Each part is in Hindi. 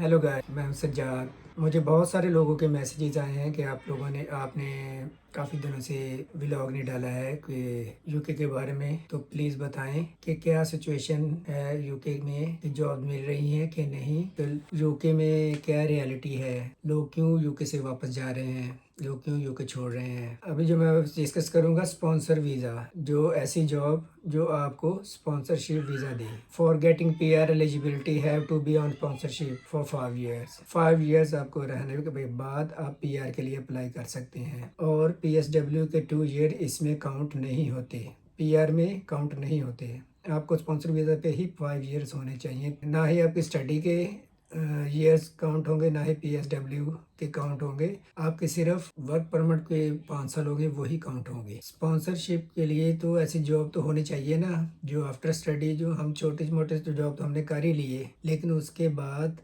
हेलो गाइस, मैं हूं सज्जाद। मुझे बहुत सारे लोगों के मैसेजेस आए हैं कि आपने काफ़ी दिनों से व्लॉग नहीं डाला है कि यूके के बारे में। तो प्लीज़ बताएं कि क्या सिचुएशन है यूके में, कि जॉब मिल रही है कि नहीं, तो यूके में क्या रियलिटी है, लोग क्यों यूके से वापस जा रहे हैं, लोग क्यों यूके छोड़ रहे हैं। अभी जो मैं डिस्कस करूंगा स्पॉन्सर वीज़ा, जो ऐसी जॉब जो आपको स्पॉन्सरशिप वीज़ा दे। For getting PR eligibility have to be on sponsorship for 5 years। 5 years आपको रहने के बाद आप पीआर के लिए अप्लाई कर सकते हैं, और पीएसडब्ल्यू के 2 year इसमें काउंट नहीं होते, पीआर में काउंट नहीं होते। आपको स्पॉन्सर वीज़ा पे ही 5 years होने चाहिए। ना ही आपकी स्टडी के ईयर्स काउंट होंगे, ना ही पीएसडब्ल्यू के काउंट होंगे। आपके सिर्फ वर्क परमिट के 5 साल होंगे, वही काउंट होंगे। स्पॉन्सरशिप के लिए तो ऐसी जॉब तो होनी चाहिए ना, जो आफ्टर स्टडी, जो हम छोटे मोटे तो जॉब तो हमने कर ही लिए, लेकिन उसके बाद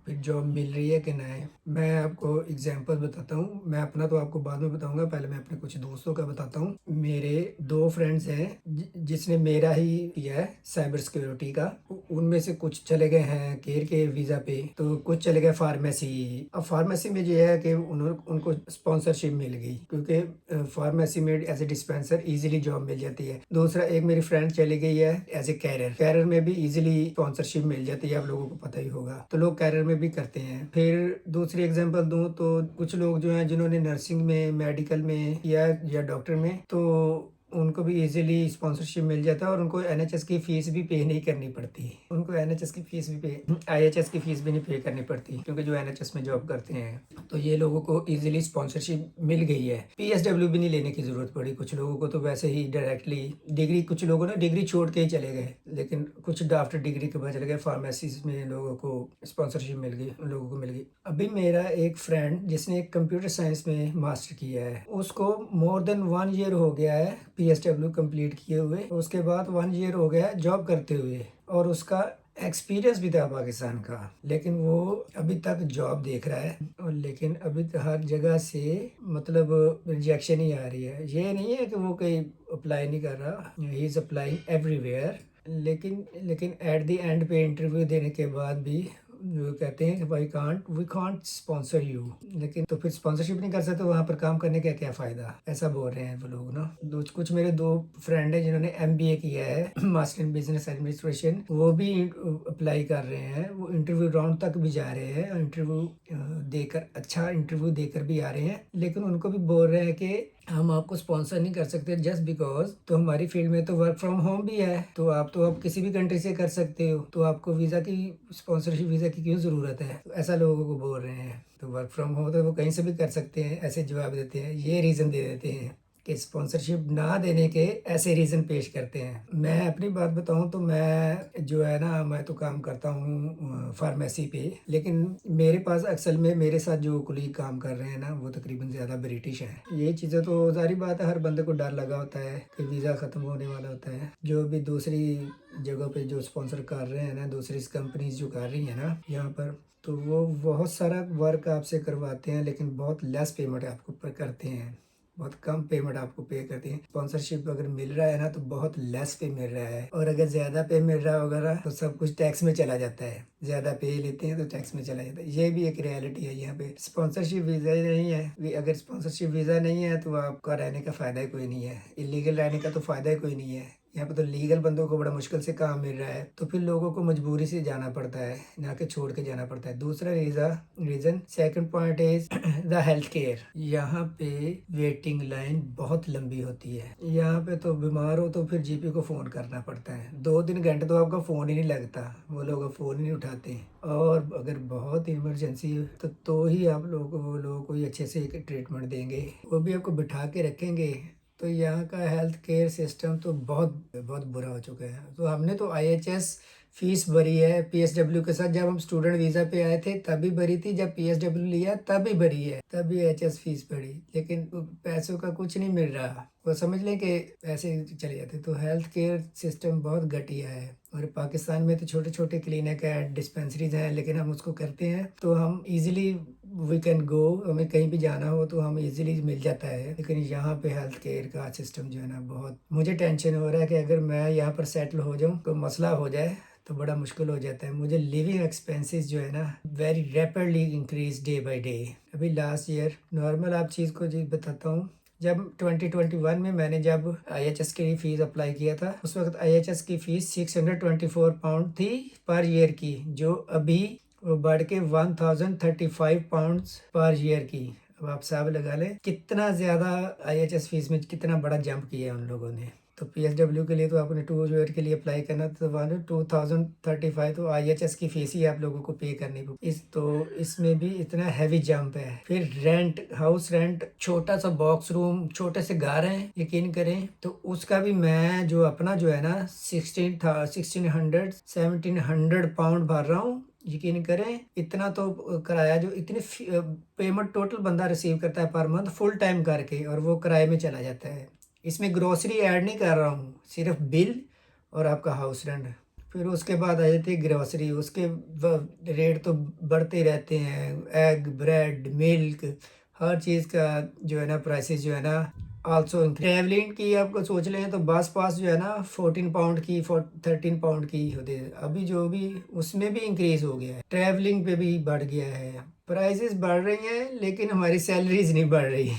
फिर जॉब मिल रही है कि नहीं। मैं आपको एग्जांपल बताता हूँ। मैं अपना तो आपको बाद में बताऊंगा, पहले मैं अपने कुछ दोस्तों का बताता हूँ। मेरे 2 फ्रेंड्स हैं जिसने मेरा ही किया है साइबर सिक्योरिटी का। उनमें से कुछ चले गए हैं केयर के वीज़ा पे, तो कुछ चले गए फार्मेसी। अब फार्मेसी में ये है कि उनको स्पॉन्सरशिप मिल गई, क्योंकि फार्मेसी में as a dispenser easily job मिल जाती है। दूसरा, एक मेरी फ्रेंड चली गई है एज ए कैरियर। कैरियर में भी इजीली स्पॉन्सरशिप मिल जाती है, आप लोगों को पता ही होगा, तो लोग कैरियर में भी करते हैं। फिर दूसरी एग्जांपल दूं तो कुछ लोग जो हैं जिन्होंने नर्सिंग में, मेडिकल में या डॉक्टर में, तो उनको भी इजीली स्पॉन्सरशिप मिल जाता है, और उनको एनएचएस की फीस भी पे नहीं करनी पड़ती। उनको एनएचएस की फीस भी पे, आईएचएस की फीस भी नहीं पे करनी पड़ती, क्योंकि जो एनएचएस में जॉब करते हैं, तो ये लोगों को इजीली स्पॉन्सरशिप मिल गई है। पीएसडब्ल्यू भी नहीं लेने की जरूरत पड़ी कुछ लोगों को, तो वैसे ही डायरेक्टली डिग्री, कुछ लोगों ने डिग्री छोड़ के ही चले गए, लेकिन कुछ आफ्टर डिग्री के बाद चले गए फार्मेसी में, लोगों को स्पॉन्सरशिप मिल गई, उन लोगों को मिल गई। अभी मेरा एक फ्रेंड जिसने कंप्यूटर साइंस में मास्टर किया है, उसको मोर देन 1 year हो गया है पीएसडब्ल्यू कंप्लीट किए हुए। उसके बाद 1 year हो गया है जॉब करते हुए, और उसका एक्सपीरियंस भी था पाकिस्तान का, लेकिन वो अभी तक जॉब देख रहा है। और लेकिन अभी तो हर जगह से मतलब रिजेक्शन ही आ रही है। ये नहीं है कि वो कहीं अप्लाई नहीं कर रहा, ही इज़ अप्लाइंग एवरीवेयर। लेकिन लेकिन एट द एंड पे इंटरव्यू देने के बाद भी वो कहते हैं कि भाई वी कांट स्पॉन्सर यू। लेकिन तो फिर स्पॉन्सरशिप नहीं कर सकते, वहाँ पर काम करने का क्या फ़ायदा, ऐसा बोल रहे हैं वो लोग ना। कुछ मेरे 2 फ्रेंड हैं जिन्होंने एमबीए किया है, मास्टर इन बिजनेस एडमिनिस्ट्रेशन, वो भी अप्लाई कर रहे हैं, वो इंटरव्यू राउंड तक भी जा रहे हैं, इंटरव्यू देकर, अच्छा इंटरव्यू देकर भी आ रहे हैं। लेकिन उनको भी बोल रहे हैं कि हम आपको स्पॉन्सर नहीं कर सकते जस्ट बिकॉज, तो हमारी फील्ड में तो वर्क फ्रॉम होम भी है, तो आप तो अब किसी भी कंट्री से कर सकते हो, तो आपको वीज़ा की, स्पॉन्सरशिप वीज़ा की क्यों ज़रूरत है। तो ऐसा लोगों को बोल रहे हैं। तो वर्क फ्रॉम होम तो वो कहीं से भी कर सकते हैं, ऐसे जवाब देते हैं, ये रीज़न दे देते हैं कि स्पॉन्सरशिप ना देने के ऐसे रीज़न पेश करते हैं। मैं अपनी बात बताऊं तो मैं जो है ना, मैं तो काम करता हूं फार्मेसी पे, लेकिन मेरे पास अक्सर में मेरे साथ जो कुलीग काम कर रहे हैं ना, वो तकरीबन ज़्यादा ब्रिटिश हैं। ये चीज़ें तो जारी बात है, हर बंदे को डर लगा होता है कि वीज़ा ख़त्म होने वाला होता है। जो भी दूसरी जगह पे जो स्पॉन्सर कर रहे हैं ना, दूसरी कंपनीज जो कर रही हैं ना यहाँ पर, तो वो बहुत सारा वर्क आपसे करवाते हैं, लेकिन बहुत लेस पेमेंट आपको पर करते हैं, बहुत कम पेमेंट आपको पे करते हैं। स्पॉन्सरशिप अगर मिल रहा है ना, तो बहुत लेस पे मिल रहा है, और अगर ज़्यादा पे मिल रहा होगा ना, तो सब कुछ टैक्स में चला जाता है। ज़्यादा पे लेते हैं तो टैक्स में चला जाता है। ये भी एक रियलिटी है यहाँ पे। स्पॉन्सरशिप वीज़ा ही नहीं है, अगर स्पॉन्सरशिप वीज़ा नहीं है तो आपका रहने का फ़ायदा ही कोई नहीं है, इलीगल रहने का तो फ़ायदा ही कोई नहीं है। यहाँ पे तो लीगल बंदों को बड़ा मुश्किल से काम मिल रहा है, तो फिर लोगों को मजबूरी से जाना पड़ता है, ना कि छोड़ के जाना पड़ता है। दूसरा reason second point is the health care. यहाँ पे वेटिंग लाइन बहुत लंबी होती है। यहाँ पे तो बीमार हो तो फिर जीपी को फ़ोन करना पड़ता है, 2-3 घंटे तो आपका फ़ोन ही नहीं लगता, वो लोग फ़ोन ही नहीं उठाते। और अगर बहुत इमरजेंसी तो ही आप लोगों को, वो लोग कोई अच्छे से ट्रीटमेंट देंगे, वो भी आपको बिठा के रखेंगे। तो यहाँ का हेल्थ केयर सिस्टम तो बहुत बहुत बुरा हो चुका है। तो हमने तो आईएचएस फीस भरी है पीएसडब्ल्यू के साथ, जब हम स्टूडेंट वीज़ा पे आए थे तभी भरी थी, जब पीएसडब्ल्यू लिया तभी भरी है, तभी एचएस फीस भरी, लेकिन पैसों का कुछ नहीं मिल रहा। वो समझ लें कि ऐसे चले जाते। तो हेल्थ केयर सिस्टम बहुत घटिया है। और पाकिस्तान में तो छोटे छोटे क्लिनिक है, डिस्पेंसरीज हैं, लेकिन हम उसको करते हैं तो हम इजीली वी कैन गो, हमें कहीं भी जाना हो तो हम इजीली मिल जाता है। लेकिन यहाँ पे हेल्थ केयर का सिस्टम जो है ना, बहुत मुझे टेंशन हो रहा है कि अगर मैं यहाँ पर सेटल हो जाऊँ तो मसला हो जाए तो बड़ा मुश्किल हो जाता है। मुझे लिविंग एक्सपेंसेस जो है ना very rapidly increase day by day. अभी लास्ट ईयर नॉर्मल आप चीज़ को जी बताता हूँ, जब 2021 में मैंने जब IHS के लिए फ़ीस अप्लाई किया था, उस वक्त IHS की फ़ीस 624 पाउंड थी पर ईयर की, जो अभी वो बढ़ के 1035 पाउंड्स पर ईयर की। अब आप हिसाब लगा लें कितना ज़्यादा IHS फीस में कितना बड़ा जंप किया है उन लोगों ने। तो PSW के लिए तो आपने 2 ईयर के लिए अप्लाई करना, तो 2035 तो IHS की फीस ही आप लोगों को पे करनी पड़ेगी। इसमें भी इतना हैवी जंप है। फिर रेंट, हाउस रेंट, छोटा सा बॉक्स रूम, छोटे से घर हैं, यकीन करें तो उसका भी मैं जो अपना जो है ना 1600 पाउंड भर रहा हूँ। यकीन करें इतना तो किराया, जो इतनी पेमेंट टोटल बंदा रिसीव करता है पर मंथ फुल टाइम करके, और वो किराए में चला जाता है। इसमें ग्रोसरी ऐड नहीं कर रहा हूँ, सिर्फ बिल और आपका हाउस रेंट। फिर उसके बाद आ जाती है ग्रोसरी, उसके रेट तो बढ़ते रहते हैं। एग, ब्रेड, मिल्क, हर चीज़ का जो है ना प्राइसेस जो है ना आल्सो। ट्रैवलिंग की आपको सोच लें तो बस पास जो है ना 14 पाउंड की 13 पाउंड की होती है, अभी जो भी उसमें भी इंक्रीज हो गया है। ट्रैवलिंग पे भी बढ़ गया है, प्राइसेस बढ़ रही हैं लेकिन हमारी सैलरीज नहीं बढ़ रही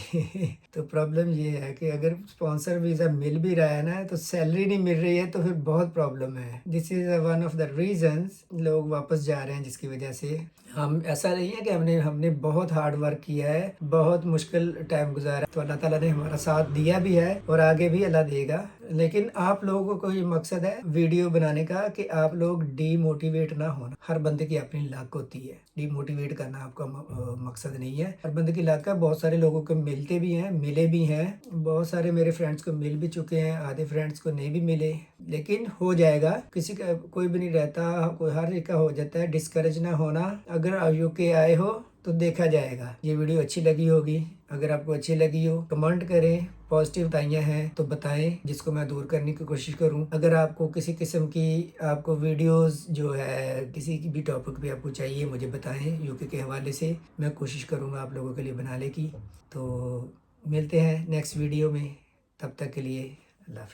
तो प्रॉब्लम ये है कि अगर स्पॉन्सर वीज़ा मिल भी रहा है ना तो सैलरी नहीं मिल रही है, तो फिर बहुत प्रॉब्लम है। This is one of the reasons लोग वापस जा रहे हैं, जिसकी वजह से हम, ऐसा नहीं है कि हमने बहुत हार्ड वर्क किया है, बहुत मुश्किल टाइम गुजारा, तो अल्लाह ताला ने हमारा साथ दिया भी है और आगे भी अल्लाह देगा। लेकिन आप लोगों को ये मकसद है वीडियो बनाने का कि आप लोग डीमोटिवेट ना होना। हर बंदे की अपनी लक होती है, डीमोटिवेट करना आपका मकसद नहीं है। हर बंदे की लक है। बहुत सारे लोगों को मिलते भी हैं, मिले भी हैं, बहुत सारे मेरे फ्रेंड्स को मिल भी चुके हैं, आधे फ्रेंड्स को नहीं भी मिले, लेकिन हो जाएगा। किसी का कोई भी नहीं रहता, कोई हर एक का हो जाता है। डिस्करेज ना होना। अगर UK आए हो तो देखा जाएगा। ये वीडियो अच्छी लगी होगी, अगर आपको अच्छी लगी हो कमेंट करें, पॉजिटिव बताइयाँ हैं तो बताएं, जिसको मैं दूर करने की कोशिश करूं। अगर आपको किसी किस्म की आपको वीडियोस जो है किसी की भी टॉपिक पे आपको चाहिए, मुझे बताएं। UK के हवाले से मैं कोशिश करूंगा आप लोगों के लिए बनाने की। तो मिलते हैं नेक्स्ट वीडियो में, तब तक के लिए अल्लाह हाफ़िज़।